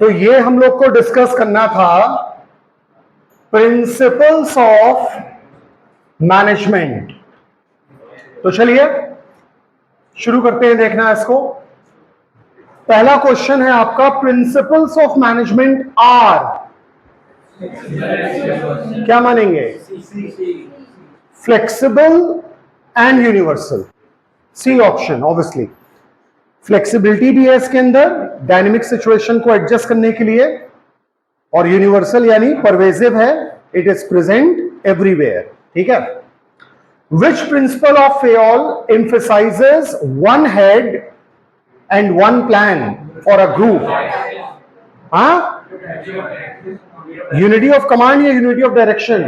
तो ये हम लोग को डिस्कस करना था प्रिंसिपल्स ऑफ मैनेजमेंट। तो चलिए शुरू करते हैं देखना इसको। पहला क्वेश्चन है आपका, प्रिंसिपल्स ऑफ मैनेजमेंट आर, क्या मानेंगे? Flexible and universal. C option obviously. Flexibility भी है इसके अंदर डायनेमिक सिचुएशन को एडजस्ट करने के लिए, और यूनिवर्सल यानी परवेजिव है, इट इज प्रेजेंट एवरीवेयर। ठीक है। विच principle of Fayol emphasises one head and one plan for a group? हाँ, यूनिटी ऑफ कमांड या unity of direction?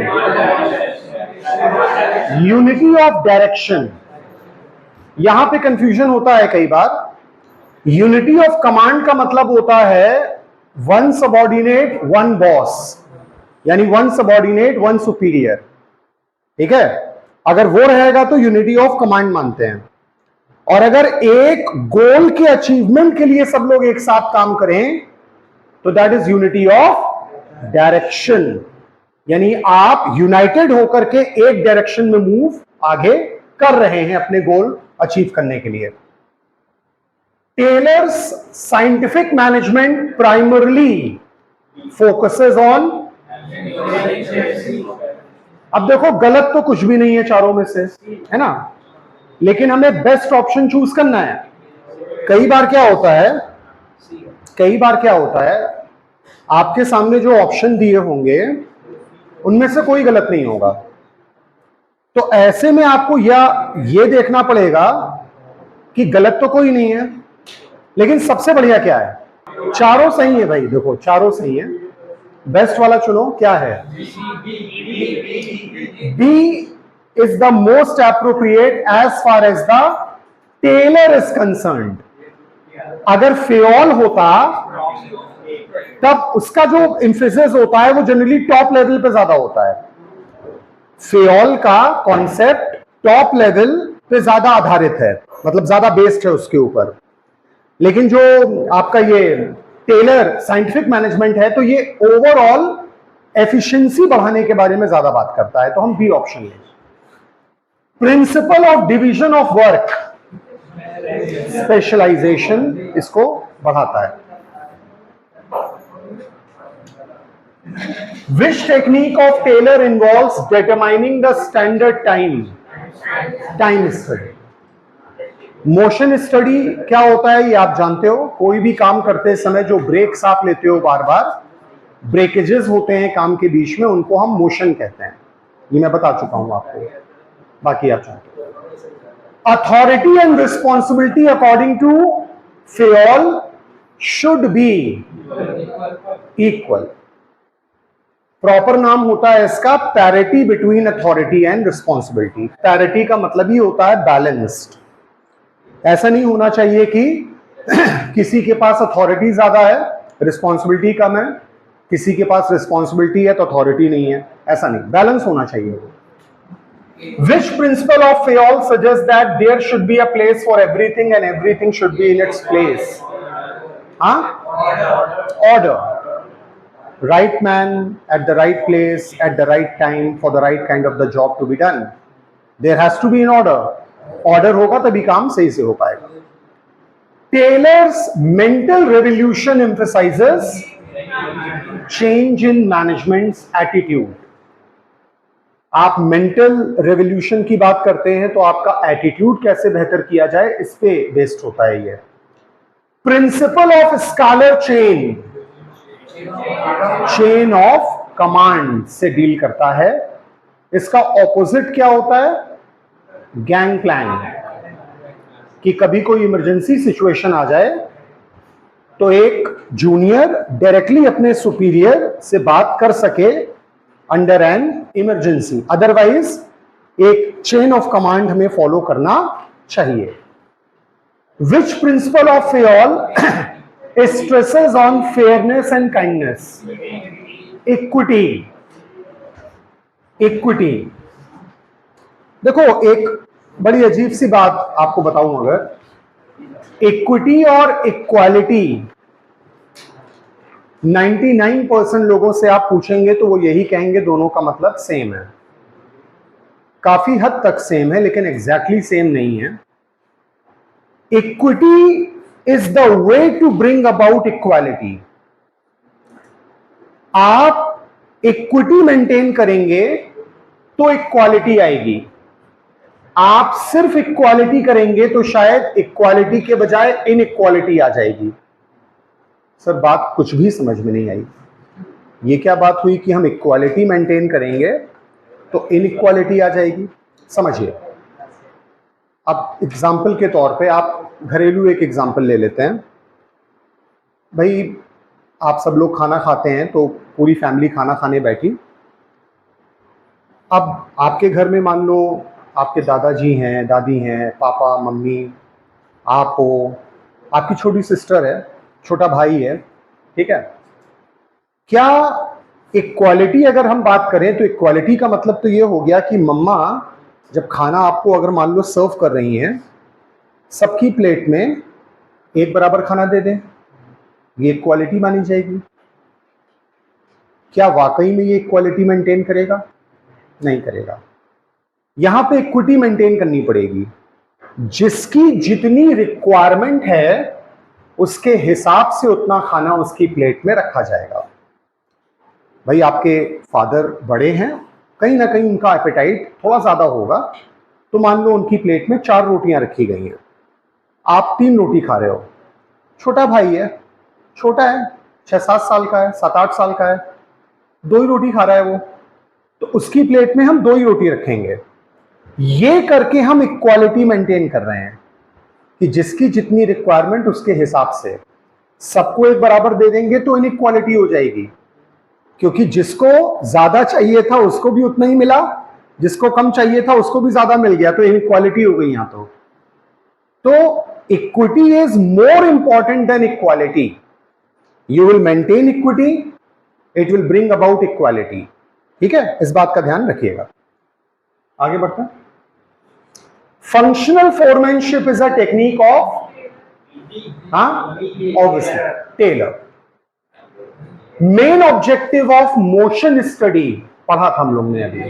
Unity of direction. यहां पे कंफ्यूजन होता है कई बार। यूनिटी ऑफ कमांड का मतलब होता है वन सबऑर्डिनेट वन बॉस, यानी वन सबऑर्डिनेट वन सुपीरियर। ठीक है। अगर वो रहेगा तो यूनिटी ऑफ कमांड मानते हैं। और अगर एक गोल के अचीवमेंट के लिए सब लोग एक साथ काम करें तो that is unity of direction, यानी आप यूनाइटेड होकर के एक डायरेक्शन में मूव आगे कर रहे हैं अपने गोल अचीव करने के लिए। Taylor's scientific management primarily focuses on, अब देखो गलत तो कुछ भी नहीं है चारों में से, है ना, लेकिन हमें बेस्ट ऑप्शन चूज करना है। कई बार क्या होता है आपके सामने जो ऑप्शन दिए होंगे उनमें से कोई गलत नहीं होगा, तो ऐसे में आपको ये देखना पड़ेगा कि गलत तो कोई नहीं है, लेकिन सबसे बढ़िया क्या है? चारों सही है भाई, देखो चारों सही है। बेस्ट वाला चुनो, क्या है? B is the most appropriate as far as the Taylor is concerned. अगर फेयोल होता तब उसका जो एम्फेसिस होता है वो जनरली टॉप लेवल पे ज्यादा होता है। फेयोल का कॉन्सेप्ट टॉप लेवल पे ज्यादा आधारित है, मतलब ज्यादा बेस्ड है उसके ऊपर। लेकिन जो आपका ये टेलर साइंटिफिक मैनेजमेंट है तो ये ओवरऑल एफिशिएंसी बढ़ाने के बारे में ज्यादा बात करता है, तो हम बी ऑप्शन लें। Principle of division of work, specialisation इसको बढ़ाता है। Which technique of Taylor involves determining the standard time? Time study. Motion study क्या होता है ये आप जानते हो। कोई भी काम करते समय जो ब्रेक्स आप लेते हो, बार बार ब्रेकेजेस होते हैं काम के बीच में, उनको हम मोशन कहते हैं। ये मैं बता चुका हूं आपको, बाकी आप जानते हो। Authority and responsibility according to Fayol should be equal. Proper नाम होता है इसका parity between authority and responsibility. Parity का मतलब ही होता है बैलेंस्ड। ऐसा नहीं होना चाहिए कि किसी के पास अथॉरिटी ज्यादा है, रिस्पॉन्सिबिलिटी कम है, किसी के पास रिस्पॉन्सिबिलिटी है तो अथॉरिटी नहीं है, ऐसा नहीं, बैलेंस होना चाहिए। Which principle of Fayol suggest that there should be a place for everything and everything should be in its place? Order. Right man at the right place at the right time for the right kind of the job to be done. There has to be an order. Order होगा तभी काम सही से हो पाएगा। Taylor's mental revolution emphasizes change in management's attitude. आप mental revolution की बात करते हैं तो आपका एटीट्यूड कैसे बेहतर किया जाए इस पे बेस्ड होता है ये। Principle of scalar chain of command से डील करता है। इसका ऑपोजिट क्या होता है? Gang plan. कि कभी कोई इमरजेंसी सिचुएशन आ जाए तो एक जूनियर डायरेक्टली अपने सुपीरियर से बात कर सके अंडर एन इमरजेंसी, अदरवाइज एक चेन ऑफ कमांड हमें फॉलो करना चाहिए। Which principle of Fayol stresses on fairness and kindness? Equity. देखो एक बड़ी अजीब सी बात आपको बताऊं, अगर इक्विटी और इक्वालिटी 99% लोगों से आप पूछेंगे तो वो यही कहेंगे दोनों का मतलब सेम है। काफी हद तक सेम है लेकिन एग्जैक्टली सेम नहीं है। Equity is the way to bring about equality. आप इक्विटी मेंटेन करेंगे तो इक्वालिटी आएगी। आप सिर्फ इक्वालिटी करेंगे तो शायद इक्वालिटी के बजाय इनइक्वालिटी आ जाएगी। सर बात कुछ भी समझ में नहीं आई। ये क्या बात हुई कि हम इक्वालिटी मेंटेन करेंगे तो इनइक्वालिटी आ जाएगी? समझिए, अब एग्जाम्पल के तौर पे आप घरेलू एक एग्जाम्पल ले लेते हैं। भाई आप सब लोग खाना खाते हैं तो पूरी फैमिली खाना खाने बैठी। अब आपके घर में मान लो आपके दादाजी हैं, दादी हैं, पापा मम्मी, आप हो, आपकी छोटी सिस्टर है, छोटा भाई है, ठीक है। क्या इक्वालिटी अगर हम बात करें तो इक्वालिटी का मतलब तो ये हो गया कि मम्मा जब खाना आपको अगर मान लो सर्व कर रही हैं, सबकी प्लेट में एक बराबर खाना दे दें, ये इक्वालिटी मानी जाएगी। क्या वाकई में ये इक्वालिटी मेंटेन करेगा? नहीं करेगा। यहां पे इक्विटी मेंटेन करनी पड़ेगी। जिसकी जितनी रिक्वायरमेंट है उसके हिसाब से उतना खाना उसकी प्लेट में रखा जाएगा। भाई आपके फादर बड़े हैं, कहीं ना कहीं उनका एपेटाइट थोड़ा ज्यादा होगा, तो मान लो उनकी प्लेट में 4 रोटियां रखी गई हैं, आप 3 रोटी खा रहे हो। छोटा भाई है, छोटा है, 6-7 साल का है, 7-8 साल का है, 2 ही रोटी खा रहा है वो, तो उसकी प्लेट में हम 2 ही रोटी रखेंगे। ये करके हम इक्वालिटी मेंटेन कर रहे हैं कि जिसकी जितनी रिक्वायरमेंट उसके हिसाब से सबको एक बराबर दे देंगे तो इनइक्वालिटी हो जाएगी, क्योंकि जिसको ज्यादा चाहिए था उसको भी उतना ही मिला, जिसको कम चाहिए था उसको भी ज्यादा मिल गया, तो इनइक्वालिटी हो गई यहां। तो equity is more important than equality. You will maintain equity, it will bring about equality. ठीक है, इस बात का ध्यान रखिएगा। आगे बढ़ते हैं। Functional foremanship is a technique of obviously Taylor. Main objective of motion study पढ़ा था हम लोग ने अभी,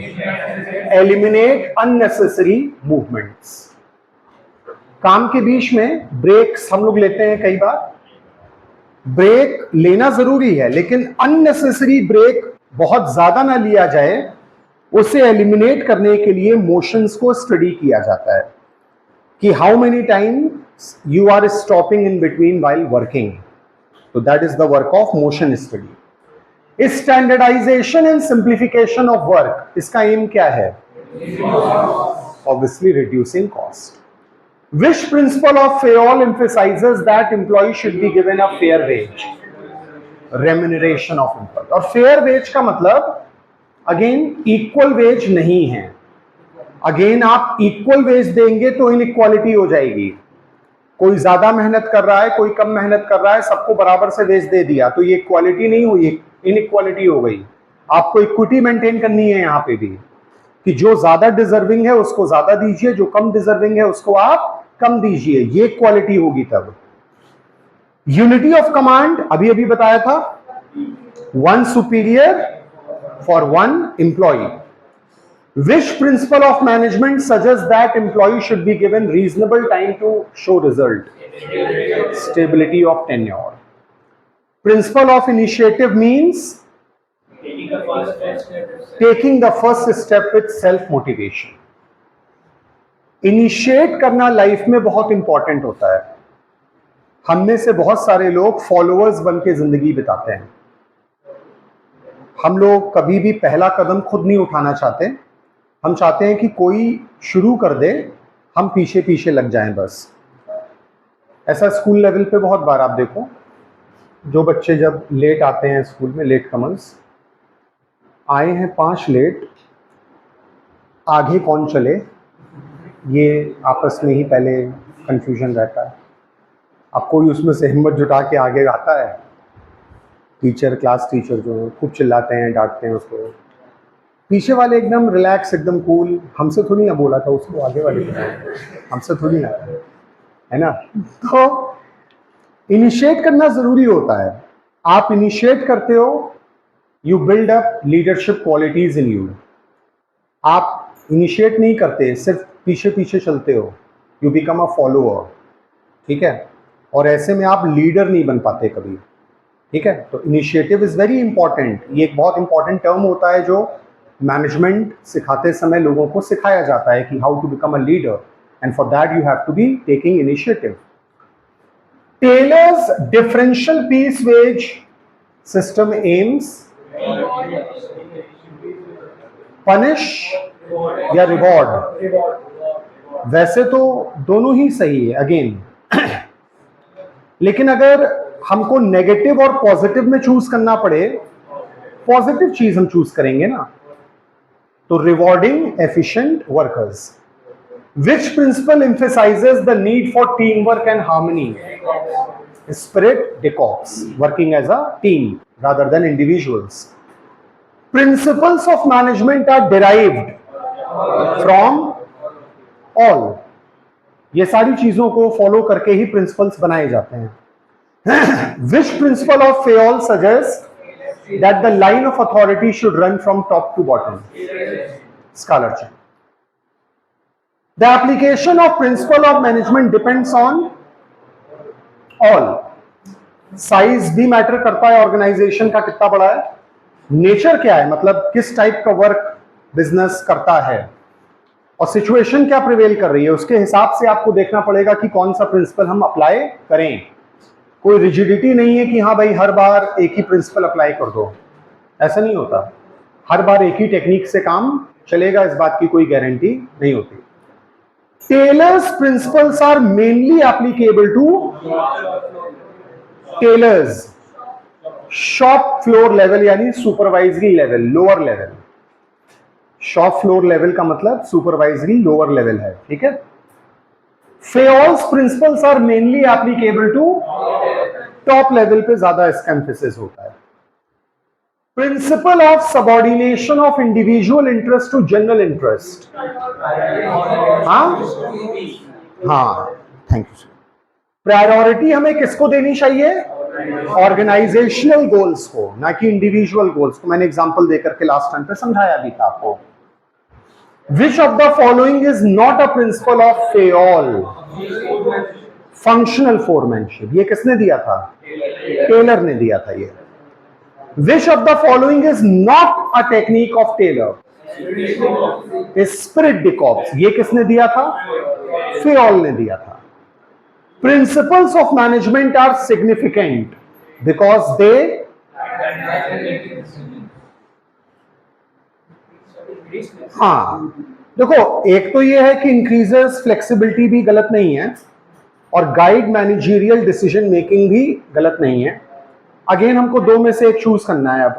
एलिमिनेट अननेसेसरी मूवमेंट्स। काम के बीच में ब्रेक्स हम लोग लेते हैं कई बार, ब्रेक लेना जरूरी है लेकिन अननेसेसरी ब्रेक बहुत ज्यादा ना लिया जाए, उसे एलिमिनेट करने के लिए मोशंस को स्टडी किया जाता है कि how many times you are stopping in between while working. तो that is the work of motion study. Standardisation and simplification of work, इसका एम क्या है? Obviously reducing cost. Which principle of Fayol emphasizes that employee should be given a fair wage? Remuneration of employee। और fair wage का मतलब again equal veg नहीं है। Again आप equal veg देंगे तो इनइक्वालिटी हो जाएगी। कोई ज्यादा मेहनत कर रहा है, कोई कम मेहनत कर रहा है, सबको बराबर से वेज दे दिया तो ये इक्वालिटी नहीं हुई, इनइक्वालिटी हो गई। आपको इक्विटी मेंटेन करनी है यहां पे भी कि जो ज्यादा डिजर्विंग है उसको ज्यादा दीजिए, जो कम डिजर्विंग है उसको आप कम दीजिए, ये क्वालिटी होगी तब। यूनिटी ऑफ कमांड अभी अभी बताया था, 1 superior for 1 employ. Which principle of management suggests that employee should be given reasonable time to show result? Stability of tenure. Principle of initiative means taking the first step with self motivation. Initiate करना life में बहुत important होता है। हम में से बहुत सारे लोग फॉलोअर्स बन के जिंदगी बिताते हैं। हम लोग कभी भी पहला कदम खुद नहीं उठाना चाहते, हम चाहते हैं कि कोई शुरू कर दे, हम पीछे पीछे लग जाएं बस। ऐसा स्कूल लेवल पे बहुत बार आप देखो, जो बच्चे जब लेट आते हैं स्कूल में, लेट कमर्स आए हैं 5 लेट, आगे कौन चले ये आपस में ही पहले कंफ्यूजन रहता है। अब कोई उसमें से हिम्मत जुटा के आगे आता है, टीचर, क्लास टीचर जो खूब चिल्लाते हैं, डांटते हैं उसको, पीछे वाले एकदम रिलैक्स, एकदम कूल, हमसे थोड़ी ना बोला था उसको, आगे वाले को हमसे थोड़ी ना, है ना। तो इनिशिएट करना जरूरी होता है। आप इनिशिएट करते हो, you build up leadership qualities in you. आप इनिशिएट नहीं करते, सिर्फ पीछे पीछे चलते हो, यू बिकम अ फॉलोअर। ठीक है, और ऐसे में आप लीडर नहीं बन पाते कभी। ठीक है, तो इनिशिएटिव इज वेरी इंपॉर्टेंट। ये एक बहुत इंपॉर्टेंट टर्म होता है जो मैनेजमेंट सिखाते समय लोगों को सिखाया जाता है कि how to become a leader, and for that you have to be taking initiative. Taylor's differential piece wage system aims punish या रिवॉर्ड। वैसे तो दोनों ही सही है अगेन, लेकिन अगर हमको नेगेटिव और पॉजिटिव में चूज करना पड़े, पॉजिटिव चीज हम चूज करेंगे ना। तो rewarding efficient workers. Which principle emphasises the need for team work and harmony? Esprit de corps, working as a team rather than individuals. Principles of management are derived from all। ये सारी चीजों को follow करके ही principles बनाए जाते हैं। Which principle of Fayol suggests that the line of authority should run from top to bottom? Scholarship. The application of principle of management depends on all। Size भी matter करता है, ऑर्गेनाइजेशन का कितना बड़ा है, नेचर क्या है, मतलब किस टाइप का वर्क बिजनेस करता है, और सिचुएशन क्या प्रिवेल कर रही है, उसके हिसाब से आपको देखना पड़ेगा कि कौन सा प्रिंसिपल हम अप्लाई करें। कोई रिजिडिटी नहीं है कि हाँ भाई हर बार एक ही प्रिंसिपल अप्लाई कर दो, ऐसा नहीं होता। हर बार एक ही टेक्निक से काम चलेगा, इस बात की कोई गारंटी नहीं होती। Taylor's principles are mainly applicable to Taylor's shop floor level यानी supervisory level, lower level. Shop floor level का मतलब सुपरवाइजरी लोअर लेवल है। ठीक है, Fayol's principles are mainly applicable to top level पे ज्यादा इसका एम्फेसिस होता है। Principle of subordination of individual interest to general interest. हाँ, थैंक यू। प्रायोरिटी हमें किसको देनी चाहिए? ऑर्गेनाइजेशनल गोल्स को, ना कि इंडिविजुअल गोल्स को। मैंने एग्जांपल देकर के लास्ट टाइम पे समझाया भी था आपको। Which of the following is not a principle of Fayol? Functional foremanship. ये किसने दिया था? टेलर ने दिया था ये। Which of the following is not a technique of Taylor? Spirit डिकॉप्स। ये किसने दिया था? फेयोल ने दिया था। Principles of management are significant because they देखो, एक तो ये है कि इंक्रीजेस फ्लेक्सिबिलिटी भी गलत नहीं है, और गाइड मैनेजरियल डिसीजन मेकिंग भी गलत नहीं है। अगेन हमको दो में से एक चूज करना है अब।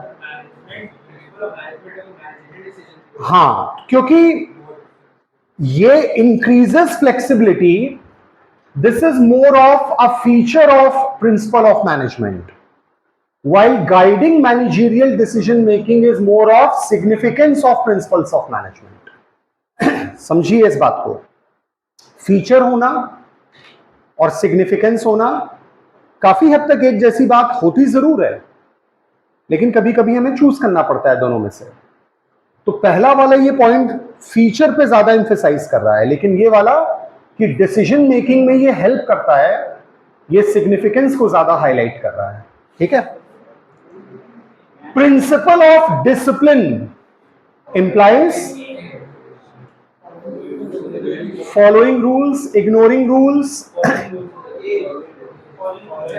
हाँ, क्योंकि ये increases flexibility, this is more of a feature of principle of management, while guiding managerial decision making is more of significance of principles of management। समझिए इस बात को। फीचर होना और सिग्निफिकेंस होना काफी हद तक एक जैसी बात होती जरूर है, लेकिन कभी कभी हमें चूज करना पड़ता है दोनों में से। तो पहला वाला ये पॉइंट फीचर पे ज्यादा एम्फेसाइज कर रहा है, लेकिन ये वाला कि डिसीजन मेकिंग में ये हेल्प करता है, ये सिग्निफिकेंस को ज्यादा हाईलाइट कर रहा है। ठीक है, principle of discipline implies following rules, ignoring rules,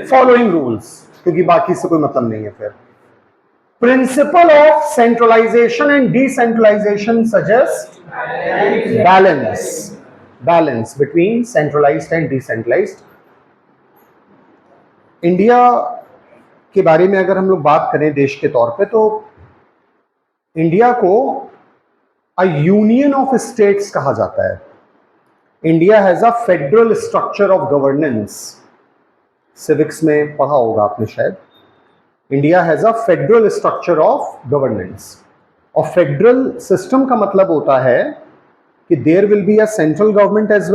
following rules, क्योंकि बाकी से कोई मतलब नहीं है। फिर principle of centralisation and decentralisation suggest balance between centralised and decentralised. India के बारे में अगर हम लोग बात करें देश के तौर पे, तो इंडिया को अ यूनियन ऑफ स्टेट्स कहा जाता है। India has a federal structure of governance. Civics में पढ़ा होगा आपने शायद। India has a federal structure of governance, और फेडरल सिस्टम का मतलब होता है कि there will be a central government as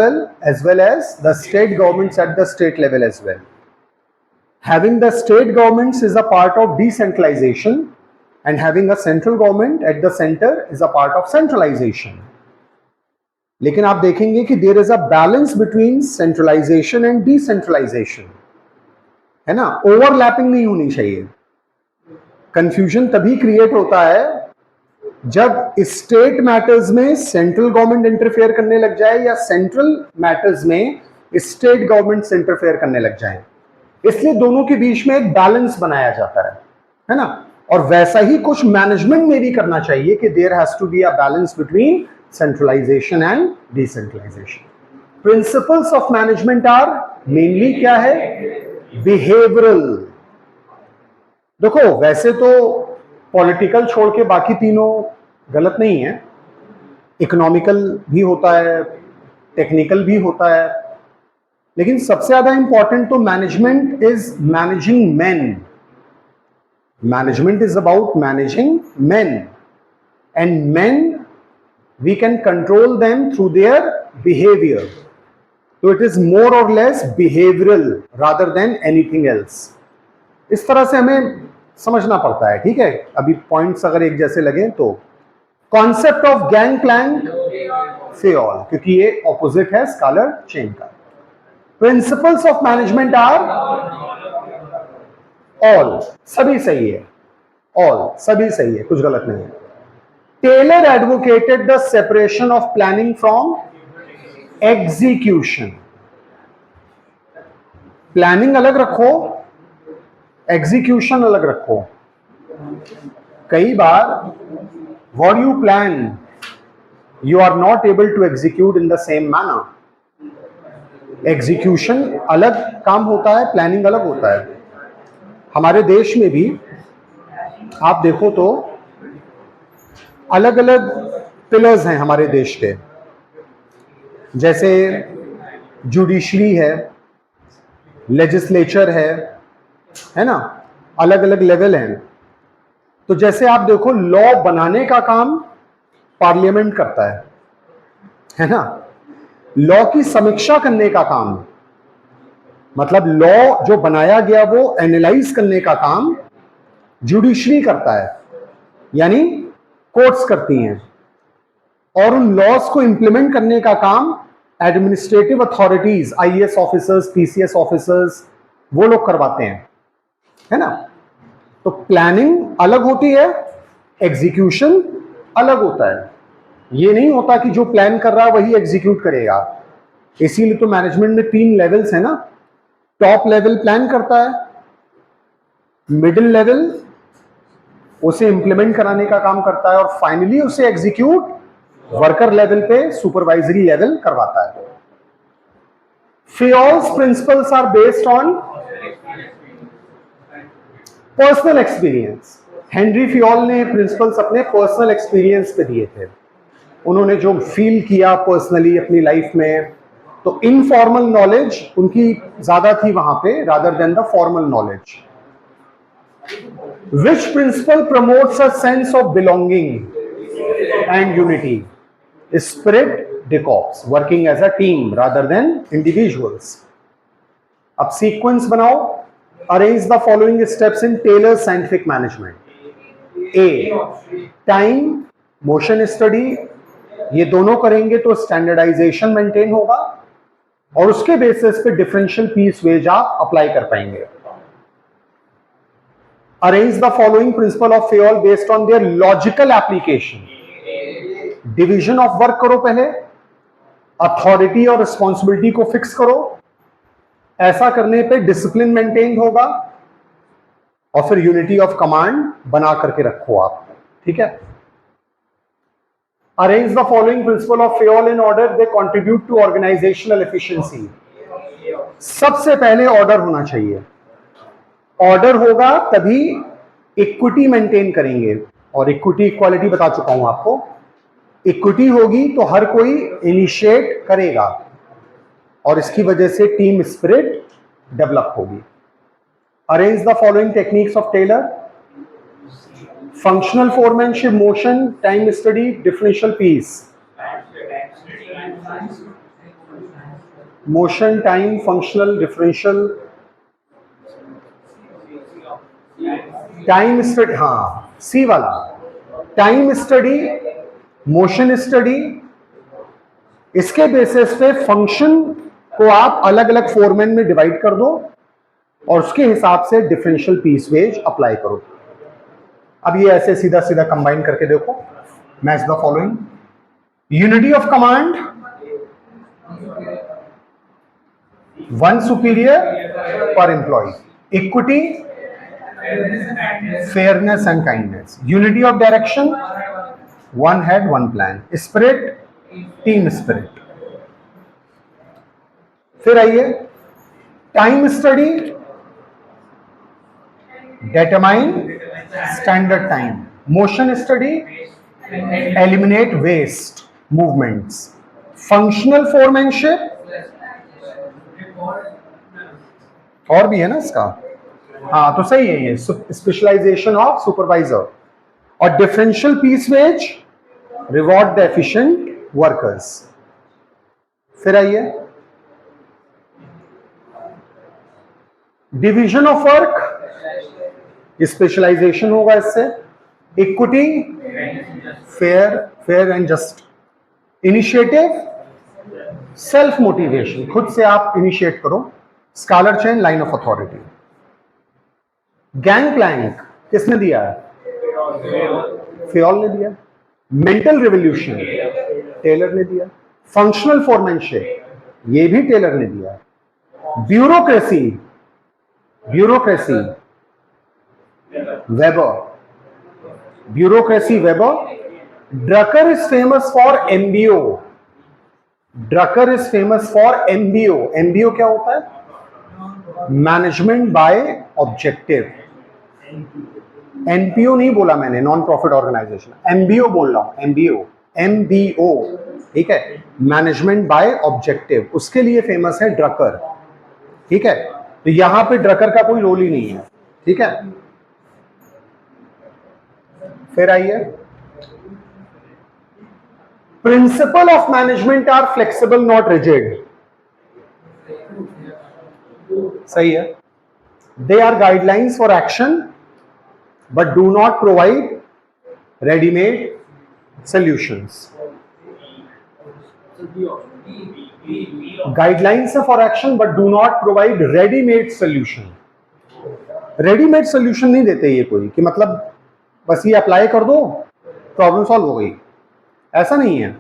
well as the state governments at the state level as well. Having the state governments is a part of decentralization, and having a central government at the center is a part of centralization. लेकिन आप देखेंगे कि there is a balance between centralisation and decentralisation, है ना, overlapping नहीं होनी चाहिए. Confusion तभी क्रिएट होता है जब स्टेट मैटर्स में सेंट्रल गवर्नमेंट इंटरफेयर करने लग जाए या सेंट्रल मैटर्स में स्टेट गवर्नमेंट इंटरफेयर करने लग जाए. इसलिए दोनों के बीच में एक बैलेंस बनाया जाता है ना. और वैसा ही कुछ मैनेजमेंट में भी करना चाहिए कि there has to be a balance between centralisation and decentralisation. Principles of management are mainly क्या है, बिहेवियरल. देखो वैसे तो पॉलिटिकल छोड़ के बाकी तीनों गलत नहीं है. इकोनॉमिकल भी होता है, टेक्निकल भी होता है, लेकिन सबसे ज्यादा इंपॉर्टेंट तो management is managing man. Management is about managing man, and man we can control them through their behavior. So it is more or less behavioral rather than anything else. इस तरह से हमें समझना पड़ता है. ठीक है, अभी पॉइंट्स अगर एक जैसे लगे तो concept of gang clang Fayol, क्योंकि ये ऑपोजिट है स्कालर चेन का. Principles of management are all, सभी सही है, ऑल सभी सही है, कुछ गलत नहीं है. Taylor advocated the separation of planning from execution. Planning अलग रखो, एग्जीक्यूशन अलग रखो. कई बार what you plan you are not able to execute in the same manner. Execution अलग काम होता है, प्लानिंग अलग होता है. हमारे देश में भी आप देखो तो अलग अलग पिलर्स हैं हमारे देश के, जैसे जुडिशरी है, लेजिस्लेचर है ना, अलग अलग लेवल हैं. तो जैसे आप देखो लॉ बनाने का काम पार्लियामेंट करता है ना. लॉ की समीक्षा करने का काम, मतलब लॉ जो बनाया गया वो एनालाइज करने का काम जुडिशरी करता है, यानी कोर्ट्स करती हैं. और उन लॉज को इंप्लीमेंट करने का काम administrative authorities, IAS officers, PCS officers, वो लोग करवाते हैं, है ना. तो प्लानिंग अलग होती है, एग्जीक्यूशन अलग होता है. ये नहीं होता कि जो प्लान कर रहा है वही एग्जीक्यूट करेगा. इसीलिए तो मैनेजमेंट में 3 लेवल्स है ना. टॉप लेवल प्लान करता है, मिडिल लेवल उसे इंप्लीमेंट कराने का काम करता है, और फाइनली उसे एग्जीक्यूट वर्कर लेवल पे, सुपरवाइजरी लेवल करवाता है. Fayol's principles are based on personal experience. Henry Fayol ने प्रिंसिपल्स अपने पर्सनल एक्सपीरियंस पे दिए थे. उन्होंने जो फील किया पर्सनली अपनी लाइफ में, तो इनफॉर्मल नॉलेज उनकी ज्यादा थी वहां पे rather than the formal knowledge. Which principle promotes a sense of belonging and unity? Spirit de corps, working as a team rather than individuals. अब सीक्वेंस बनाओ. Arrange the following steps in Taylor's scientific management. A, time, motion study. ये दोनों करेंगे तो standardisation maintain होगा, और उसके basis पे डिफरेंशियल पीस वेज आप अप्लाई कर पाएंगे. Arrange the following principle of Fayol based on their logical application. Division of work करो पहले, अथॉरिटी और रिस्पॉन्सिबिलिटी को फिक्स करो. ऐसा करने पे डिसिप्लिन मेंटेन होगा, और फिर यूनिटी ऑफ कमांड बना करके रखो आप. ठीक है. Arrange the following principle of Fayol in order they contribute to organizational efficiency. सबसे पहले ऑर्डर होना चाहिए. ऑर्डर होगा तभी इक्विटी मेंटेन करेंगे, और इक्विटी इक्वालिटी बता चुका हूं आपको. इक्विटी होगी तो हर कोई इनिशिएट करेगा, और इसकी वजह से टीम स्पिरिट डेवलप होगी. Arrange the following techniques of Taylor. Functional foremanship, motion, time study, differential piece. Motion, time, functional, differential. Time study, हाँ सी वाला, टाइम स्टडी, मोशन स्टडी, इसके बेसिस पे फंक्शन को आप अलग अलग फॉर्मेट में डिवाइड कर दो और उसके हिसाब से डिफरेंशियल पीस वेज अप्लाई करो। अब ये ऐसे सीधा सीधा कंबाइन करके देखो, match the following. Unity of command, one superior per employee, equity, fairness and kindness, unity of direction, one head one plan, spirit, team spirit. फिर आइए time study, determine standard time, motion study, eliminate waste movements, functional foremanship, और भी है ना इसका, हाँ तो सही है ये, स्पेशलाइजेशन ऑफ सुपरवाइजर, और differential piece wage, reward the efficient workers. फिर आइए डिवीजन ऑफ वर्क, स्पेशलाइजेशन होगा इससे, equity, fair and just, initiative, self motivation, खुद से आप इनिशिएट करो, scalar chain, line of authority. Gang plank किसने दिया है? फेयोल ने दिया। मेंटल रिवोल्यूशन टेलर ने दिया। फंक्शनल फोरमैनशिप ये भी टेलर ने दिया। Bureaucracy weber, bureaucracy weber. Drucker is famous for MBO, Drucker is famous for MBO. MBO क्या होता है? Management by objective. एनपीओ नहीं बोला मैंने, नॉन प्रॉफिट ऑर्गेनाइजेशन, एमबीओ बोल रहा हूं, एमबीओ, ठीक है, मैनेजमेंट बाय ऑब्जेक्टिव, उसके लिए फेमस है ड्रकर, ठीक है। तो यहां पे ड्रकर का कोई रोल ही नहीं है, ठीक है। फिर आइए, principle of management are flexible not rigid, सही है। They are guidelines for action but do not provide ready-made solutions. Guidelines for action but do not provide ready-made solution. Ready-made solution नहीं देते ये कोई कि मतलब बस ये अप्लाई कर दो प्रॉब्लम सॉल्व हो गई, ऐसा नहीं है।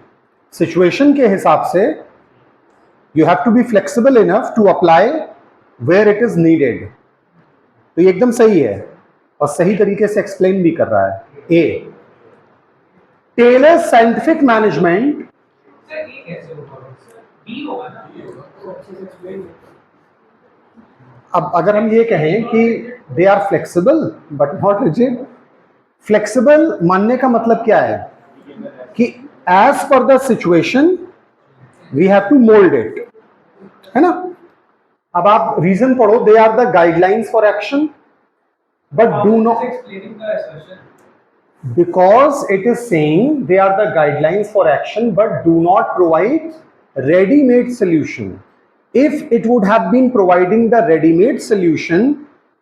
सिचुएशन के हिसाब से you have to be flexible enough to apply where it is needed. तो ये एकदम सही है और सही तरीके से एक्सप्लेन भी कर रहा है। ए, टेलर साइंटिफिक मैनेजमेंट, अब अगर हम ये कहें कि they are flexible but not rigid, flexible मानने का मतलब क्या है कि as per the situation we have to mould it, है ना। अब आप रीजन पढ़ो, they are the guidelines for action but do not, because it is saying they are the guidelines for action but do not provide ready-made solution. If it would have been providing the ready-made solution,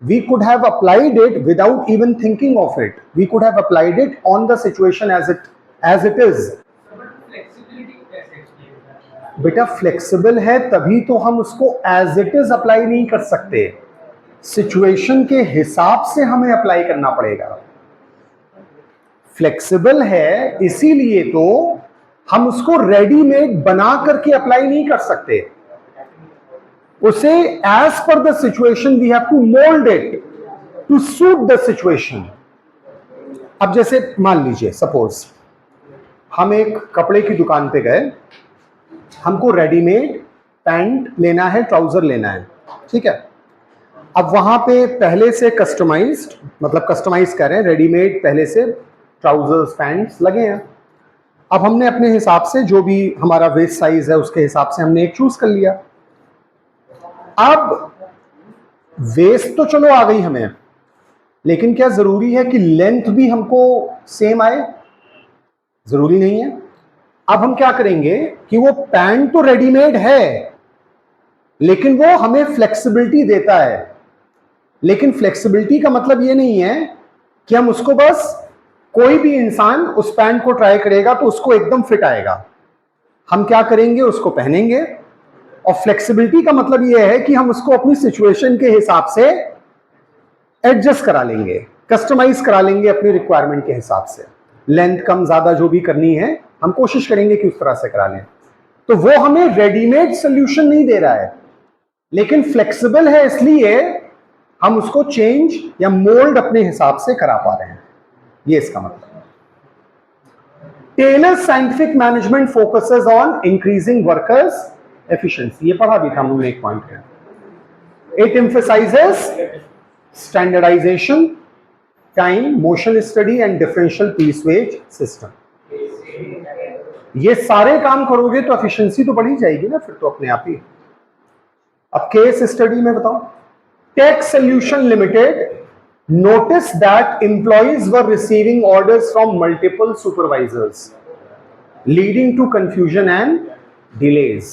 we could have applied it without even thinking of it. We could have applied it on the situation as it is. बेटा flexible है तभी तो हम उसको as it is apply नहीं कर सकते, situation के हिसाब से हमें अप्लाई करना पड़ेगा। फ्लेक्सिबल है इसीलिए तो हम उसको रेडीमेड बना करके अप्लाई नहीं कर सकते, उसे as per the situation we have to mould it to suit the situation. अब जैसे मान लीजिए सपोज हम एक कपड़े की दुकान पे गए, हमको रेडीमेड पैंट लेना है, ट्राउजर लेना है, ठीक है। अब वहां पे पहले से कस्टमाइज्ड, मतलब कस्टमाइज कर रहे हैं, रेडीमेड पहले से ट्राउजर्स पैंट्स लगे हैं। अब हमने अपने हिसाब से जो भी हमारा वेस्ट साइज है उसके हिसाब से हमने एक चूज कर लिया। अब वेस्ट तो चलो आ गई हमें, लेकिन क्या जरूरी है कि लेंथ भी हमको सेम आए? जरूरी नहीं है। अब हम क्या करेंगे कि वो पैंट तो रेडीमेड है लेकिन वो हमें फ्लेक्सिबिलिटी देता है, लेकिन फ्लेक्सिबिलिटी का मतलब ये नहीं है कि हम उसको बस, कोई भी इंसान उस पैंट को ट्राई करेगा तो उसको एकदम फिट आएगा, हम क्या करेंगे, उसको पहनेंगे। और फ्लेक्सिबिलिटी का मतलब यह है कि हम उसको अपनी सिचुएशन के हिसाब से एडजस्ट करा लेंगे, कस्टमाइज करा लेंगे अपनी रिक्वायरमेंट के हिसाब से। लेंथ कम ज्यादा जो भी करनी है हम कोशिश करेंगे कि उस तरह से करा लें। तो वो हमें रेडीमेड सोल्यूशन नहीं दे रहा है, लेकिन फ्लेक्सिबल है, इसलिए हम उसको चेंज या मोल्ड अपने हिसाब से करा पा रहे हैं। ये इसका मतलब। Taylor scientific management focuses on increasing workers efficiency, ये पढ़ा भी था हमने एक पॉइंट है। It emphasises standardisation, time, motion study and differential piece wage system. ये सारे काम करोगे तो एफिशिएंसी तो बढ़ी जाएगी ना फिर तो अपने आप ही। अब केस स्टडी में बताओ, tech solution limited noticed that employees were receiving orders from multiple supervisors, leading to confusion and delays.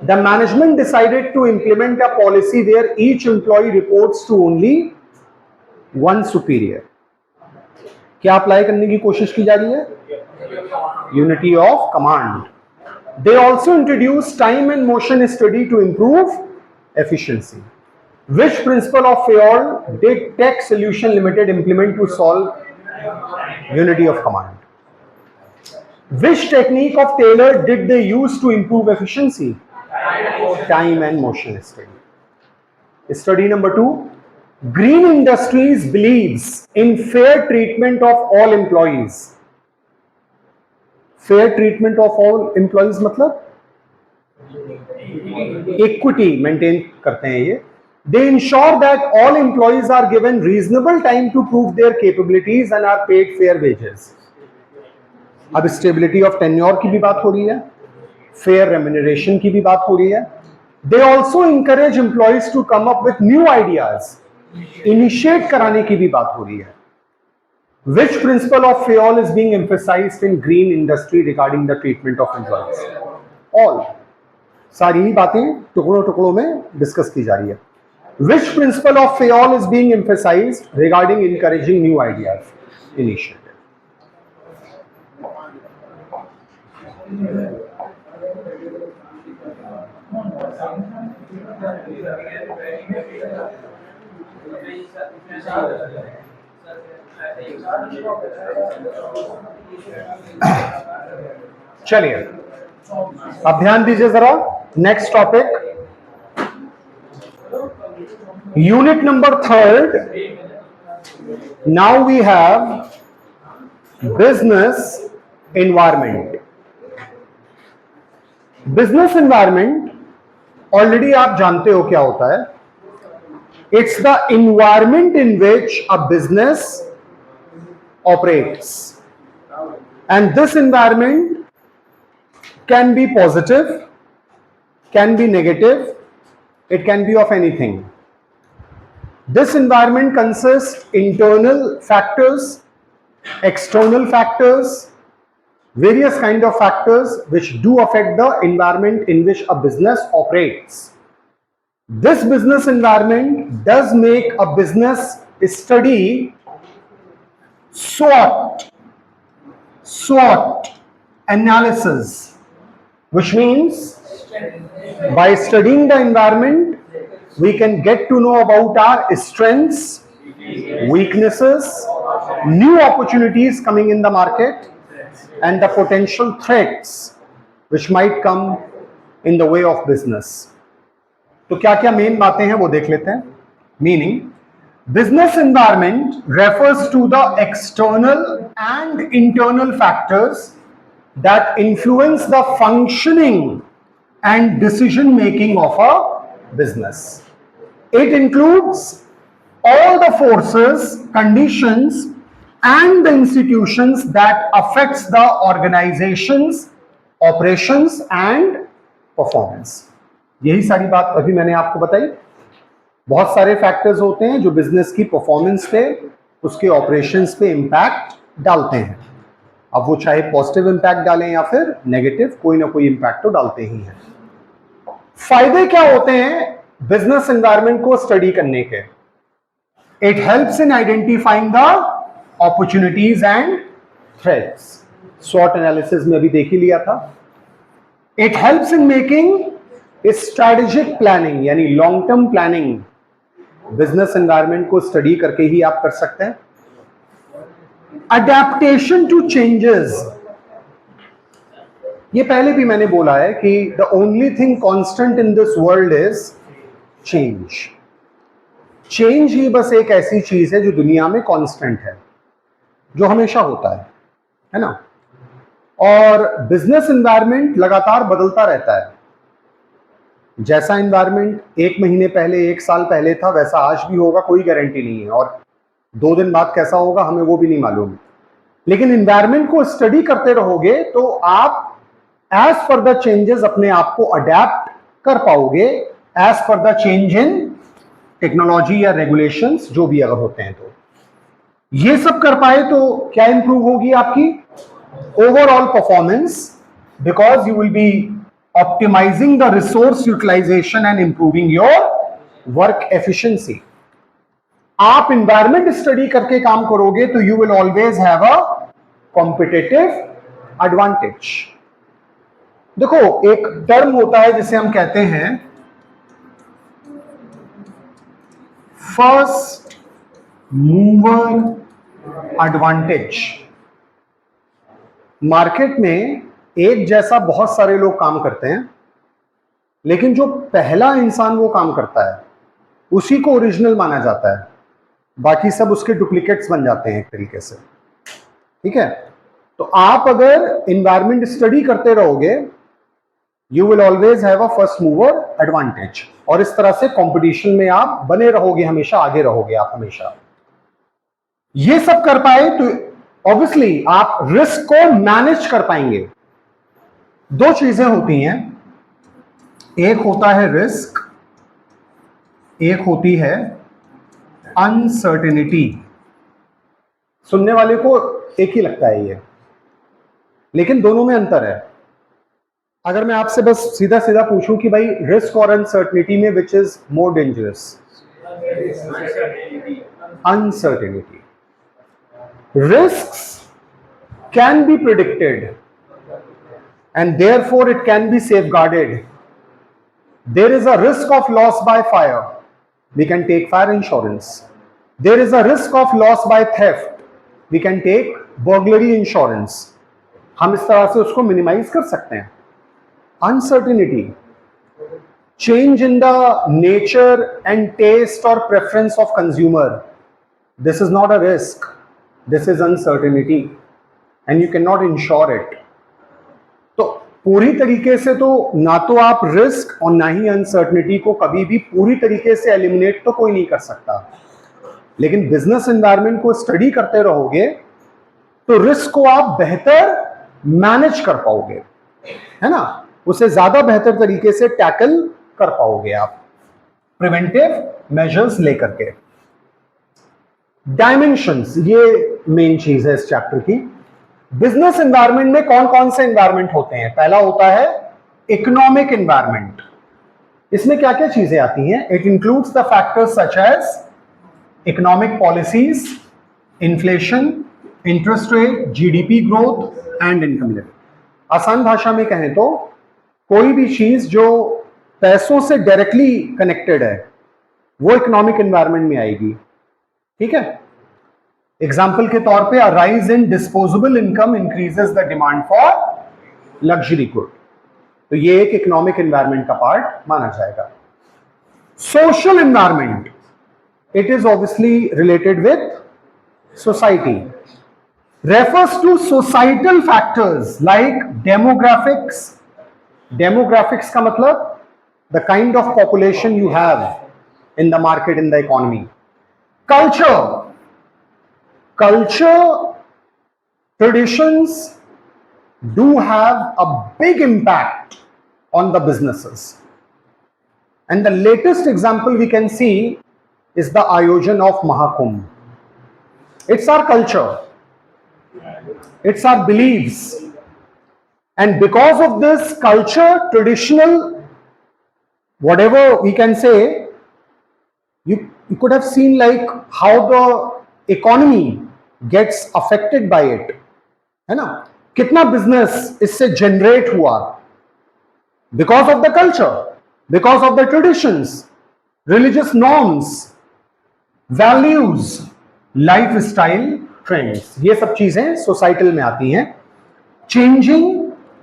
The management decided to implement a policy where each employee reports to only one superior. क्या apply करने की कोशिश की जा रही है? Unity of command. They also introduced time and motion study to improve efficiency. Which principle of Fayol did Tech Solution Limited implement to solve unity of command? Which technique of Taylor did they use to improve efficiency? Time and motion study. Study number 2. Green Industries believes in fair treatment of all employees. Fair treatment of all employees मतलब equity maintain करते हैं ये। They ensure that all employees are given reasonable time to prove their capabilities and are paid fair wages. अब stability of tenure की भी बात हो रही है, fair remuneration की भी बात हो रही है। They also encourage employees to come up with new ideas, initiate कराने की भी बात हो रही है। Which principle of Fayol is being emphasized in green industry regarding the treatment of employees? All, सारी ही बातें टुकड़ों टुकड़ों में डिस्कस की जा रही है। Which principle of Fayol is being emphasized regarding encouraging new ideas? Initiative. चलिए अब ध्यान दीजिए जरा, next topic, unit number 3rd. Now we have business environment. Business environment already आप जानते हो क्या होता है। It's the environment in which a business operates, and this environment can be positive, can be negative, it can be of anything. This environment consists internal factors, external factors, various kind of factors which do affect the environment in which a business operates. This business environment does make a business study SWOT analysis, which means by studying the environment we can get to know about our strengths, weaknesses, new opportunities coming in the market, and the potential threats which might come in the way of business. तो क्या क्या main बातें हैं वो देख लेते हैं। Meaning, business environment refers to the external and internal factors that influence the functioning and decision making of a business. It includes all the forces, conditions and the institutions that affects the organization's operations and performance. यही सारी बात अभी मैंने आपको बताई। बहुत सारे factors होते हैं जो बिजनेस की परफॉर्मेंस पे, उसके ऑपरेशंस पे इंपैक्ट डालते हैं। अब वो चाहे पॉजिटिव इंपैक्ट डालें या फिर नेगेटिव, कोई ना कोई इंपैक्ट तो डालते ही हैं। फायदे क्या होते हैं बिजनेस एनवायरनमेंट को स्टडी करने के? It helps in identifying the opportunities and threats. SWOT analysis में अभी देख ही लिया था. It helps in making a strategic planning, यानी long term planning business environment को स्टडी करके ही आप कर सकते हैं. अडेप्टेशन टू चेंजेस, ये पहले भी मैंने बोला है कि the only thing constant in this world is change. Change ही बस एक ऐसी चीज है जो दुनिया में कांस्टेंट है, जो हमेशा होता है ना. और बिजनेस एनवायरनमेंट लगातार बदलता रहता है. जैसा एनवायरनमेंट एक महीने पहले, एक साल पहले था, वैसा आज भी होगा, कोई गारंटी नहीं है. और 2 दिन बाद कैसा होगा हमें वो भी नहीं मालूम. लेकिन एनवायरनमेंट को स्टडी करते रहोगे तो आप एज पर द चेंजेस अपने आप को अडेप्ट कर पाओगे, as per the change in technology या रेगुलेशंस जो भी अगर होते हैं. तो ये सब कर पाए तो क्या इंप्रूव होगी आपकी overall performance, because you will be optimising the resource utilisation and improving your work efficiency. आप एनवायरनमेंट स्टडी करके काम करोगे तो you will always have a competitive advantage. देखो, एक टर्म होता है जिसे हम कहते हैं फर्स्ट मूवर एडवांटेज. मार्केट में एक जैसा बहुत सारे लोग काम करते हैं, लेकिन जो पहला इंसान वो काम करता है उसी को ओरिजिनल माना जाता है. बाकी सब उसके डुप्लीकेट्स बन जाते हैं एक तरीके से. ठीक है, तो आप अगर एनवायरनमेंट स्टडी करते रहोगे you will always have a first mover advantage, और इस तरह से कंपटीशन में आप बने रहोगे, हमेशा आगे रहोगे आप हमेशा. ये सब कर पाए तो ऑब्वियसली आप रिस्क को मैनेज कर पाएंगे. 2 चीजें होती हैं, एक होता है रिस्क, एक होती है अनसर्टेनिटी. सुनने वाले को एक ही लगता है ये, लेकिन दोनों में अंतर है. अगर मैं आपसे बस सीधा सीधा पूछूं कि भाई रिस्क और अनसर्टेनिटी में which is more dangerous? Uncertainty. Risks can be predicted and therefore it can be safeguarded. There is a risk of loss by fire. We can take fire insurance. There is a risk of loss by theft. We can take burglary insurance. हम इस तरह से उसको minimise कर सकते हैं. Uncertainty, change in the nature and taste or preference of consumer. This is not a risk. This is uncertainty, and you cannot insure it. तो पूरी तरीके से तो ना तो आप रिस्क और ना ही अनसर्टनिटी को कभी भी पूरी तरीके से एलिमिनेट तो कोई नहीं कर सकता. लेकिन बिजनेस एनवायरनमेंट को स्टडी करते रहोगे तो रिस्क को आप बेहतर मैनेज कर पाओगे, है ना. उसे ज्यादा बेहतर तरीके से टैकल कर पाओगे आप प्रिवेंटिव मेजर्स लेकर के. डायमेंशंस, ये मेन चीज है इस चैप्टर की. बिजनेस एनवायरनमेंट में कौन कौन से एनवायरनमेंट होते हैं? पहला होता है इकोनॉमिक एनवायरनमेंट. इसमें क्या क्या चीजें आती हैं? It includes the factors such as economic policies, inflation, interest rate, GDP growth and income level. आसान भाषा में कहें तो कोई भी चीज जो पैसों से डायरेक्टली कनेक्टेड है वो इकोनॉमिक एनवायरनमेंट में आएगी. ठीक है, एग्जाम्पल के तौर पे, rise in disposable income increases the demand for luxury good. तो ये एक इकोनॉमिक एनवायरनमेंट का पार्ट माना जाएगा. Social environment, it is obviously related with society, refers to societal factors like demographics. Demographics का मतलब the kind of population you have in the market, in the economy. Culture, traditions do have a big impact on the businesses. And the latest example we can see is the Ayojan of Mahakumbh. It's our culture. It's our beliefs, and because of this culture, traditional, whatever we can say, You could have seen like how the economy gets affected by it, है ना? कितना business इससे generate हुआ because of the culture, because of the traditions, religious norms, values, lifestyle trends. ये सब चीजें societal में आती हैं. Changing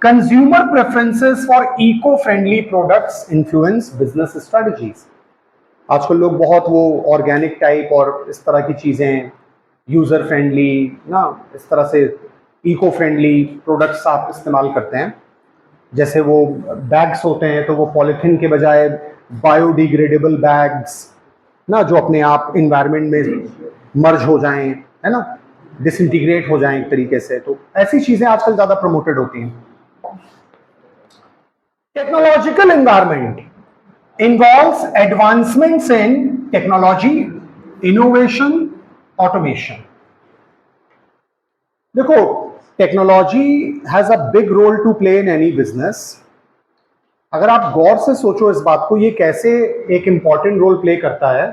consumer preferences for eco-friendly products influence business strategies. आजकल लोग बहुत वो ऑर्गेनिक टाइप और इस तरह की चीजें, यूजर फ्रेंडली ना, इस तरह से इको फ्रेंडली प्रोडक्ट्स आप इस्तेमाल करते हैं. जैसे वो बैग्स होते हैं तो वो पॉलीथीन के बजाय बायोडिग्रेडेबल बैग्स ना, जो अपने आप इन्वायरमेंट में मर्ज हो जाएं, है ना, डिसइंटीग्रेट हो जाएं एक तरीके से. तो ऐसी चीजें आजकल ज्यादा प्रमोटेड होती हैं. Technological environment involves advancements in technology, innovation, automation. देखो, technology has a big role to play in any business. अगर आप गौर से सोचो इस बात को, ये कैसे एक इंपॉर्टेंट रोल प्ले करता है.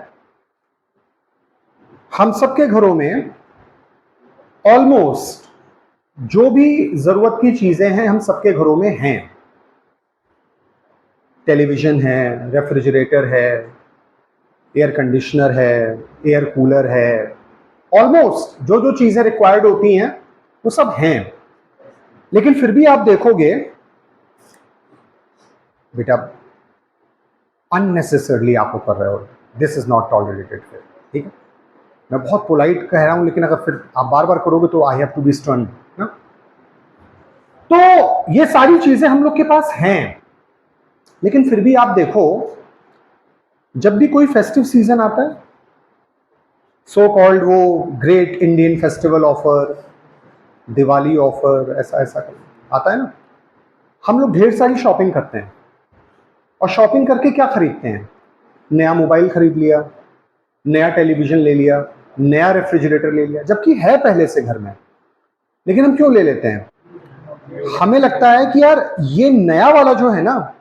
हम सबके घरों में ऑलमोस्ट जो भी जरूरत की चीजें हैं हम सबके घरों में हैं. टेलीविजन है, रेफ्रिजरेटर है, एयर कंडीशनर है, एयर कूलर है, ऑलमोस्ट जो जो चीजें रिक्वायर्ड होती हैं वो सब हैं. लेकिन फिर भी आप देखोगे बेटा अननेसेसरली आप वो कर रहे हो. This is not tolerated. फिर ठीक है, मैं बहुत पोलाइट कह रहा हूं, लेकिन अगर फिर आप बार बार करोगे तो I have to be stern. तो ये सारी चीजें हम लोग के पास हैं. लेकिन फिर भी आप देखो, जब भी कोई फेस्टिव सीजन आता है, सो कॉल्ड वो great Indian festival offer, Diwali offer, ऐसा ऐसा आता है ना, हम लोग ढेर सारी शॉपिंग करते हैं. और शॉपिंग करके क्या खरीदते हैं? नया मोबाइल खरीद लिया, नया टेलीविजन ले लिया, नया रेफ्रिजरेटर ले लिया, जबकि है पहले से घर में. लेकिन हम क्यों ले लेते हैं? हमें लगता है कि यार ये नया वाला जो है ना,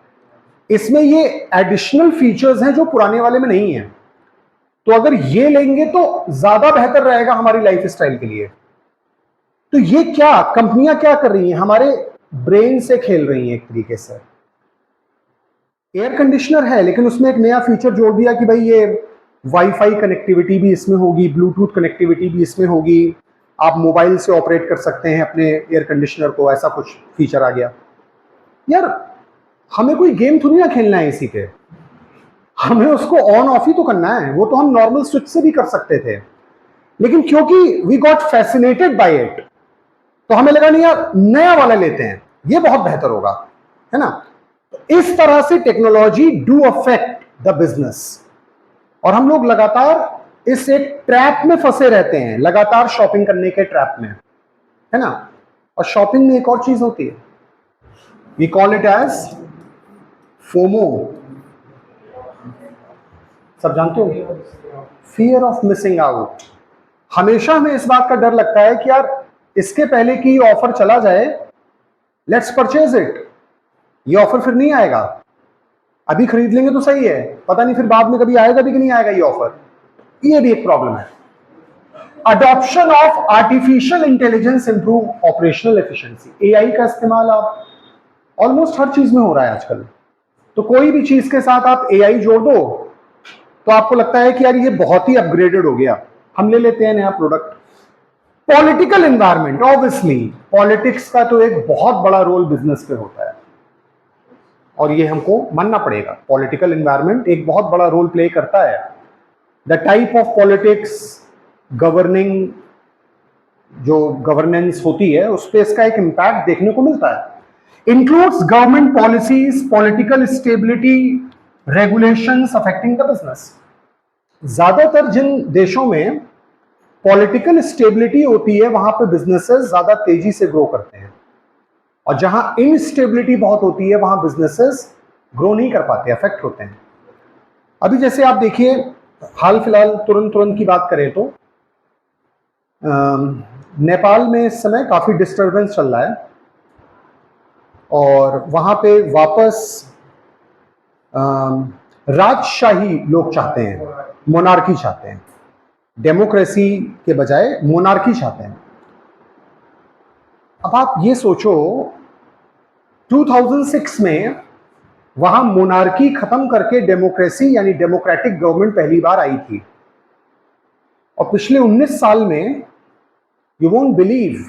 इसमें ये एडिशनल फीचर्स हैं जो पुराने वाले में नहीं है, तो अगर ये लेंगे तो ज्यादा बेहतर रहेगा हमारी लाइफ स्टाइल के लिए. तो ये क्या कंपनियां क्या कर रही हैं? हमारे ब्रेन से खेल रही हैं एक तरीके से. एयर कंडीशनर है, लेकिन उसमें एक नया फीचर जोड़ दिया कि भाई ये वाईफाई कनेक्टिविटी भी इसमें होगी, ब्लूटूथ कनेक्टिविटी भी इसमें होगी, आप मोबाइल से ऑपरेट कर सकते हैं अपने एयर कंडीशनर को, ऐसा कुछ फीचर आ गया. यार हमें कोई गेम थोड़ी ना खेलना है इसी पे, हमें उसको ऑन ऑफ ही तो करना है. वो तो हम नॉर्मल स्विच से भी कर सकते थे, लेकिन क्योंकि we got fascinated by it, तो हमें लगा नहीं यार नया वाला लेते हैं, ये बहुत बेहतर होगा, है ना. तो इस तरह से technology do affect the business, और हम लोग लगातार इस एक ट्रैप में फंसे रहते हैं, लगातार शॉपिंग करने के ट्रैप में, है ना. और शॉपिंग में एक और चीज होती है, we call it as FOMO. सब जानते हो, फियर ऑफ मिसिंग आउट. हमेशा हमें इस बात का डर लगता है कि यार इसके पहले कि ऑफर चला जाए, लेट्स परचेज इट, ये ऑफर फिर नहीं आएगा, अभी खरीद लेंगे तो सही है, पता नहीं फिर बाद में कभी आएगा भी कि नहीं आएगा ये ऑफर. ये भी एक प्रॉब्लम है. Adoption of artificial intelligence improve operational efficiency. AI का इस्तेमाल आप ऑलमोस्ट हर चीज में हो रहा है आजकल. तो कोई भी चीज के साथ आप एआई जोड़ दो तो आपको लगता है कि यार ये बहुत ही अपग्रेडेड हो गया, हम ले लेते हैं नया product. Political environment, obviously politics का तो एक बहुत बड़ा रोल बिजनेस पे होता है, और ये हमको मानना पड़ेगा. पॉलिटिकल एनवायरनमेंट एक बहुत बड़ा रोल प्ले करता है. The type of politics, governing जो गवर्नेंस होती है उस पर इसका एक इंपैक्ट देखने को मिलता है. includes government policies, political stability, regulations affecting the business. ज्यादातर जिन देशों में पॉलिटिकल स्टेबिलिटी होती है वहां पे बिजनेसेस ज्यादा तेजी से ग्रो करते हैं, और जहां इनस्टेबिलिटी बहुत होती है वहां बिजनेसेस ग्रो नहीं कर पाते, अफेक्ट होते हैं. अभी जैसे आप देखिए, हाल फिलहाल तुरंत की बात करें तो नेपाल में इस समय काफी डिस्टरबेंस चल रहा है, और वहां पे वापस राजशाही लोग चाहते हैं. मोनार्की चाहते हैं, डेमोक्रेसी के बजाय मोनार्की चाहते हैं। अब आप ये सोचो 2006 में वहां मोनार्की खत्म करके डेमोक्रेसी यानी डेमोक्रेटिक गवर्नमेंट पहली बार आई थी, और पिछले 19 साल में you won't believe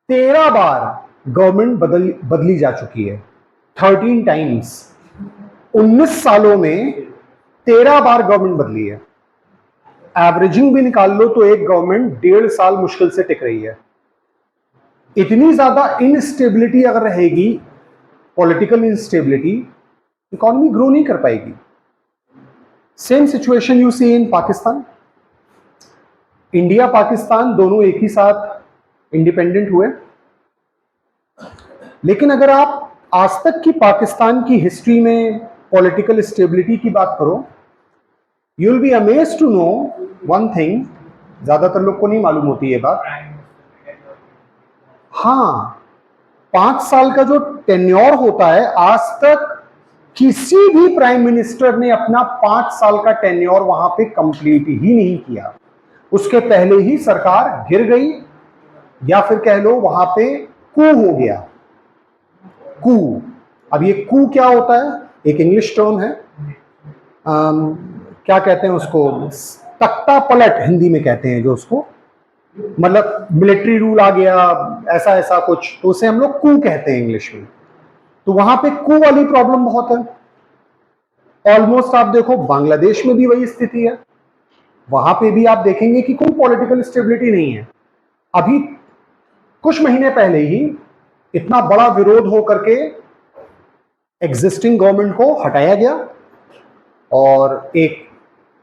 13 bar government बदली जा चुकी है। 13 टाइम्स 19 सालों में 13 बार गवर्नमेंट बदली है। एवरेजिंग भी निकाल लो तो एक गवर्नमेंट 1.5 साल मुश्किल से टिक रही है। इतनी ज्यादा इनस्टेबिलिटी अगर रहेगी, पॉलिटिकल इंस्टेबिलिटी, इकोनॉमी ग्रो नहीं कर पाएगी। Same situation you see in Pakistan. India Pakistan दोनों एक ही साथ इंडिपेंडेंट हुए, लेकिन अगर आप आज तक की पाकिस्तान की हिस्ट्री में पॉलिटिकल स्टेबिलिटी की बात करो, you will be amazed to know one thing, ज्यादातर लोग को नहीं मालूम होती ये बात। हाँ, 5 साल का जो टेन्योर होता है, आज तक किसी भी प्राइम मिनिस्टर ने अपना 5 साल का टेन्योर वहां पे कंप्लीट ही नहीं किया। उसके पहले ही सरकार गिर गई, या फिर कह लो वहां पे कू हो गया। कू, अब ये कू क्या होता है? एक इंग्लिश टर्म है, क्या कहते हैं उसको, तख्ता पलट हिंदी में कहते हैं जो उसको, मतलब मिलिट्री रूल आ गया, ऐसा ऐसा कुछ, तो उसे हम लोग कू कहते हैं इंग्लिश में। तो वहां पे कू वाली प्रॉब्लम बहुत है। ऑलमोस्ट आप देखो बांग्लादेश में भी वही स्थिति है, वहां पे भी आप देखेंगे कि कोई पॉलिटिकल स्टेबिलिटी नहीं है। अभी कुछ महीने पहले ही इतना बड़ा विरोध हो करके एग्जिस्टिंग गवर्नमेंट को हटाया गया और एक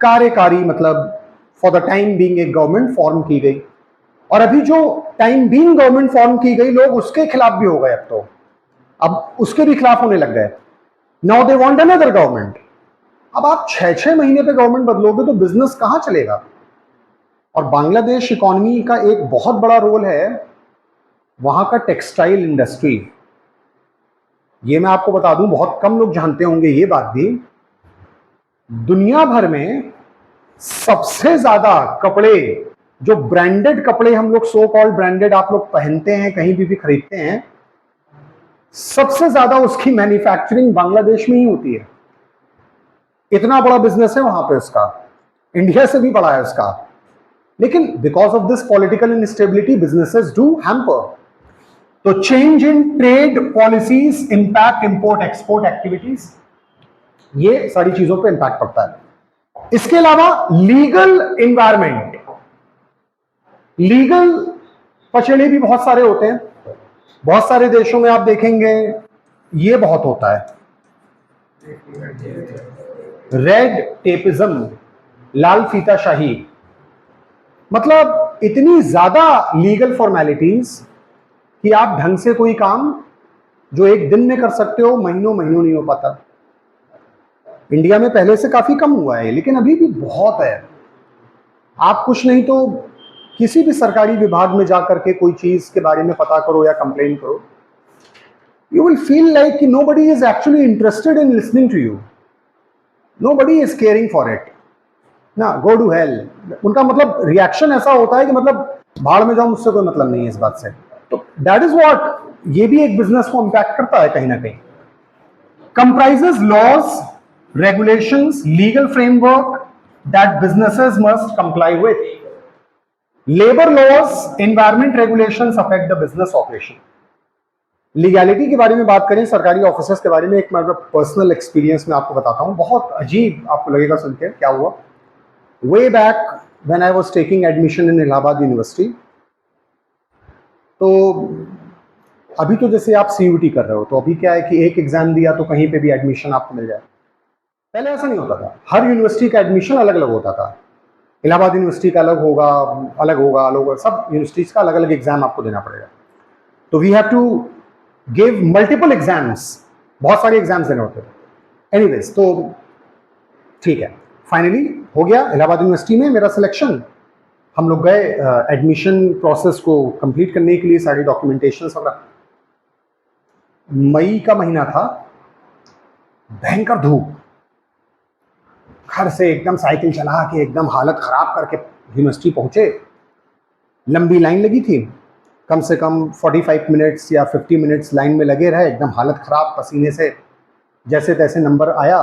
कार्यकारी, मतलब फॉर द टाइम बीइंग एक गवर्नमेंट फॉर्म की गई, और अभी जो टाइम बीइंग गवर्नमेंट फॉर्म की गई, लोग उसके खिलाफ भी हो गए। अब उसके भी खिलाफ होने लग गए। Now they want another government. अब आप 6-6 महीने पे गवर्नमेंट बदलोगे तो बिजनेस कहां चलेगा? और बांग्लादेश इकोनॉमी का एक बहुत बड़ा रोल है वहां का टेक्सटाइल इंडस्ट्री। ये मैं आपको बता दूं, बहुत कम लोग जानते होंगे ये बात भी, दुनिया भर में सबसे ज्यादा कपड़े, जो ब्रांडेड कपड़े हम लोग सो कॉल्ड ब्रांडेड आप लोग पहनते हैं, कहीं भी खरीदते हैं, सबसे ज्यादा उसकी मैन्युफैक्चरिंग बांग्लादेश में ही होती है। इतना बड़ा बिजनेस है वहां पे उसका, इंडिया से भी बड़ा है उसका। लेकिन because of this political instability businesses do hamper. तो change in trade policies impact import export activities, ये सारी चीजों पे इंपैक्ट पड़ता है। इसके अलावा लीगल एनवायरमेंट, लीगल पचड़े भी बहुत सारे होते हैं। बहुत सारे देशों में आप देखेंगे ये बहुत होता है, रेड टेपिज्म, लाल फीताशाही, मतलब इतनी ज्यादा लीगल फॉर्मेलिटीज कि आप ढंग से कोई काम जो एक दिन में कर सकते हो, महीनों महीनों नहीं हो पाता। इंडिया में पहले से काफी कम हुआ है, लेकिन अभी भी बहुत है। आप कुछ नहीं तो किसी भी सरकारी विभाग में जाकर के कोई चीज के बारे में पता करो या कंप्लेन करो, you will feel like nobody is actually interested in listening to you. Nobody is caring for it. ना, go to hell. उनका मतलब रिएक्शन ऐसा होता है कि मतलब भाड़ में जाओ, मुझसे कोई मतलब नहीं है इस बात से। तो दैट इज व्हाट, ये भी एक बिजनेस को इंपैक्ट करता है कहीं ना कहीं। Comprises laws, regulations, legal framework that businesses must comply with. Labour laws, environment regulations affect the business operation. Legality के बारे में बात करें, सरकारी ऑफिसर्स के बारे में, एक मतलब पर्सनल एक्सपीरियंस में आपको बताता हूं, बहुत अजीब आपको लगेगा सुन के। क्या हुआ, way back when I was taking admission in Allahabad university, तो अभी तो जैसे आप सीयूटी कर रहे हो, तो अभी क्या है कि एक एग्जाम दिया तो कहीं पे भी एडमिशन आपको मिल जाए। पहले ऐसा नहीं होता था, हर यूनिवर्सिटी का एडमिशन अलग अलग होता था। इलाहाबाद यूनिवर्सिटी का अलग होगा, अलग होगा, अलग होगा, सब यूनिवर्सिटीज का अलग अलग एग्जाम आपको देना पड़ेगा। तो we have to give multiple exams, बहुत सारे एग्जाम्स देने होते थे। एनीवेज, तो ठीक है, फाइनली हो गया इलाहाबाद यूनिवर्सिटी में मेरा सिलेक्शन। हम लोग गए एडमिशन प्रोसेस को कंप्लीट करने के लिए, सारी डॉक्यूमेंटेशन वगैरह। मई का महीना था, भयंकर धूप, घर से एकदम साइकिल चला के एकदम हालत खराब करके यूनिवर्सिटी पहुंचे। लंबी लाइन लगी थी, कम से कम 45 मिनट्स या 50 मिनट्स लाइन में लगे रहे, एकदम हालत ख़राब पसीने से। जैसे तैसे नंबर आया,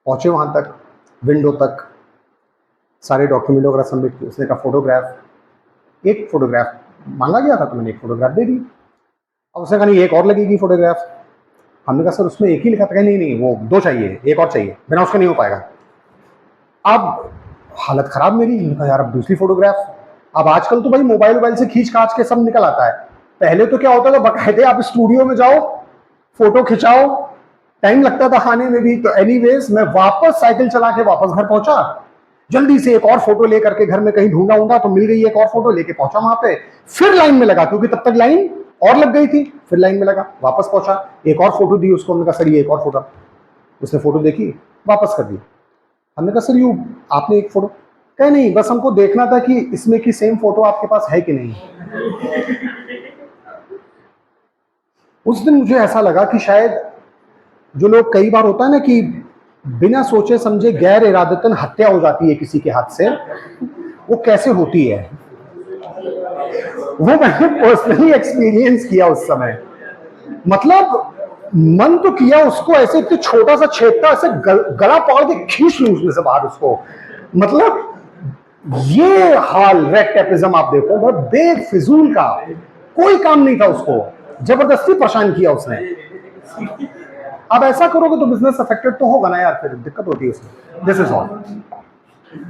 पहुँचे वहाँ तक, विंडो तक, सारे डॉक्यूमेंट वगैरह सबमिट किए। उसने कहा फ़ोटोग्राफ, एक फ़ोटोग्राफ मांगा गया था तो मैंने एक फ़ोटोग्राफ दे दी। अब उसने कहा नहीं एक और लगेगी फ़ोटोग्राफ। हमने कहा सर उसमें एक ही लिखा था। नहीं नहीं वो 2 चाहिए, एक और चाहिए, बिना उसका नहीं हो पाएगा। अब हालत ख़राब मेरी। मैंने कहा यार अब दूसरी फ़ोटोग्राफ। अब आजकल तो भाई मोबाइल से खींच खाच के सब निकल आता है। पहले तो क्या होता था, बकायदे आप स्टूडियो में जाओ, फोटो खिंचाओ, टाइम लगता था खाने में भी। तो एनीवेज मैं वापस साइकिल चला के वापस घर पहुंचा, जल्दी से एक और फोटो लेकर के घर में कहीं ढूंढा तो मिल गई, एक और फोटो लेके पहुंचा वहां पे। फिर लाइन में लगा, क्योंकि तब तक लाइन और लग गई थी। फिर लाइन में लगा, वापस पहुंचा, एक और फोटो दी उसको। हमने कहा सर ये एक और फोटो। उसने फोटो देखी, वापस कर दी। हमने कहा सर यू आपने एक फोटो। कहे नहीं, बस हमको देखना था कि इसमें की सेम फोटो आपके पास है कि नहीं। उस दिन मुझे ऐसा लगा कि शायद जो लोग, कई बार होता है ना कि बिना सोचे समझे गैर इरादतन हत्या हो जाती है किसी के हाथ से, वो कैसे होती है वो मैंने पर्सनली एक्सपीरियंस किया उस समय। मतलब मन तो किया उसको ऐसे इतने छोटा सा छेदता, ऐसे गला पकड़ के खींच लूं उसमें से बाहर उसको। मतलब ये हाल रेड टेपिज्म आप देखो, बहुत बेफिजूल का, कोई काम नहीं था उसको, जबरदस्ती परेशान किया उसने। अब ऐसा करोगे तो बिजनेस अफेक्टेड तो होगा ना यार, फिर दिक्कत होती है उसमें। This is all.